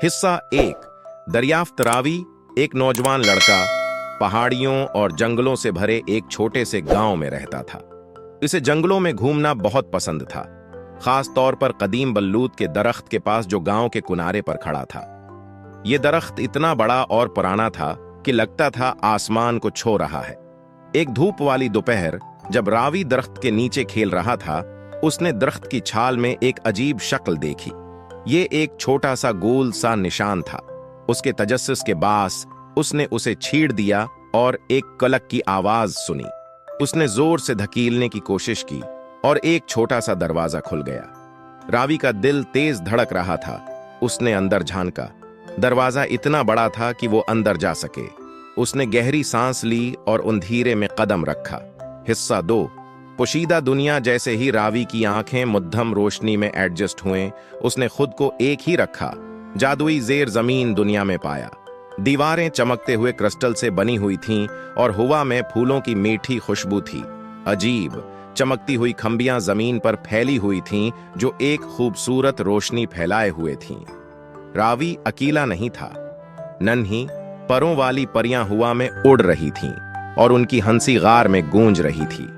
हिस्सा 1। दरियाफ्त रावी एक नौजवान लड़का पहाड़ियों और जंगलों से भरे एक छोटे से गांव में रहता था। इसे जंगलों में घूमना बहुत पसंद था, खास तौर पर कदीम बल्लूद के दरख्त के पास जो गांव के किनारे पर खड़ा था। यह दरख्त इतना बड़ा और पुराना था कि लगता था आसमान को छू रहा है। एक धूप वाली दोपहर जब रावी दरख्त के नीचे खेल रहा था, उसने दरख्त की छाल में एक अजीब शक्ल देखी। ये एक छोटा सा गोल सा निशान था। उसके तजस्सुस के बास उसने उसे छीड़ दिया और एक कलक की आवाज सुनी। उसने जोर से धकीलने की कोशिश की और एक छोटा सा दरवाजा खुल गया। रावी का दिल तेज धड़क रहा था। उसने अंदर झांका। दरवाजा इतना बड़ा था कि वो अंदर जा सके। उसने गहरी सांस ली और अंधेरे में कदम रखा। हिस्सा 2। पोशीदा दुनिया। जैसे ही रावी की आंखें मध्यम रोशनी में एडजस्ट हुए, उसने खुद को एक ही रखा जादुई जेर जमीन दुनिया में पाया। दीवारें चमकते हुए क्रिस्टल से बनी हुई थीं और हवा में फूलों की मीठी खुशबू थी। अजीब चमकती हुई खंबियां जमीन पर फैली हुई थीं जो एक खूबसूरत रोशनी फैलाए हुए थीं। रावी अकेला नहीं था। नन्ही परों वाली परियां हवा में उड़ रही थीं और उनकी हंसी गार में गूंज रही थी।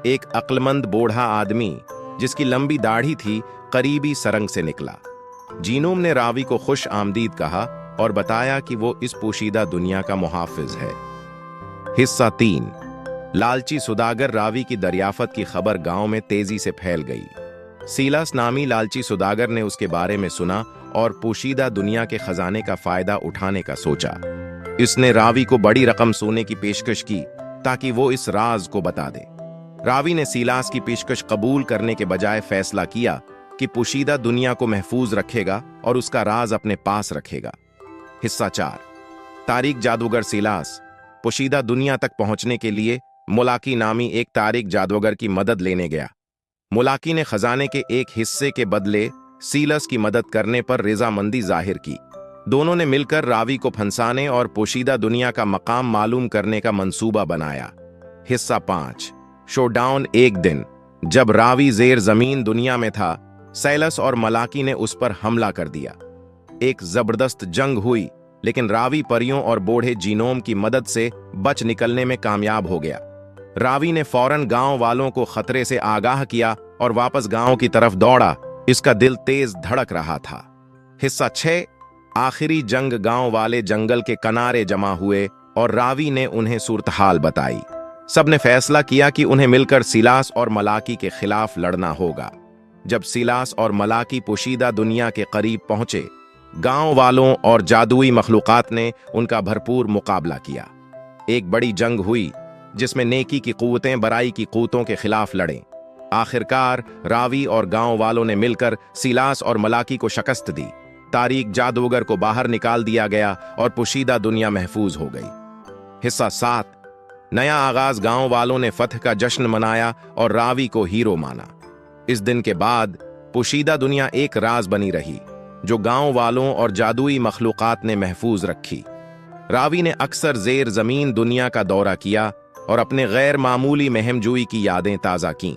एक अक्लमंद बूढ़ा आदमी जिसकी लंबी दाढ़ी थी करीबी सरंग से निकला। जीनोम ने रावी को खुश आमदीद कहा और बताया कि वो इस पोशीदा दुनिया का मुहाफिज है। हिस्सा 3। लालची सुदागर। रावी की दरियाफत की खबर गांव में तेजी से फैल गई। सीलास नामी लालची सुदागर ने उसके बारे में सुना और पोशीदा दुनिया के खजाने का फायदा उठाने का सोचा। इसने रावी को बड़ी रकम सोने की पेशकश की ताकि वो इस राज को बता दे। रावी ने सीलास की पेशकश कबूल करने के बजाय फैसला किया कि पोशीदा दुनिया को महफूज रखेगा और उसका राज अपने पास रखेगा। हिस्सा 4। तारीख जादूगर। सीलास पोशीदा दुनिया तक पहुंचने के लिए मुलाकी नामी एक तारीख जादूगर की मदद लेने गया। मुलाकी ने खजाने के एक हिस्से के बदले सीलस की मदद करने पर रजामंदी जाहिर की। दोनों ने मिलकर रावी को फंसाने और पोशीदा दुनिया का मकाम मालूम करने का मंसूबा बनाया। हिस्सा 5। शोडाउन। एक दिन जब रावी जेर जमीन दुनिया में था, सैलस और मलाकी ने उस पर हमला कर दिया। एक जबरदस्त जंग हुई, लेकिन रावी परियों और बूढ़े जीनोम की मदद से बच निकलने में कामयाब हो गया। रावी ने फौरन गांव वालों को खतरे से आगाह किया और वापस गांव की तरफ दौड़ा। इसका दिल तेज धड़क रहा था। हिस्सा 6। आखिरी जंग। गांव वाले जंगल के किनारे जमा हुए और रावी ने उन्हें सूरत-हाल बताई। सबने फैसला किया कि उन्हें मिलकर सीलास और मलाकी के खिलाफ लड़ना होगा। जब सीलास और मलाकी पोशीदा दुनिया के करीब पहुंचे, गांव वालों और जादुई मखलूकात ने उनका भरपूर मुकाबला किया। एक बड़ी जंग हुई जिसमें नेकी की कुव्वतें बुराई की कुव्वतों के खिलाफ लड़े। आखिरकार रावी और गांव वालों ने मिलकर सीलास और मलाकी को शिकस्त दी। तारीख जादूगर को बाहर निकाल दिया गया और पोशीदा दुनिया महफूज हो गई। हिस्सा 7। नया आगाज। गांव वालों ने फतह का जश्न मनाया और रावी को हीरो माना। इस दिन के बाद पोशीदा दुनिया एक राज बनी रही जो गांव वालों और जादुई मखलूकात ने महफूज रखी। रावी ने अक्सर जेर जमीन दुनिया का दौरा किया और अपने गैर मामूली महमजूई की यादें ताज़ा कीं।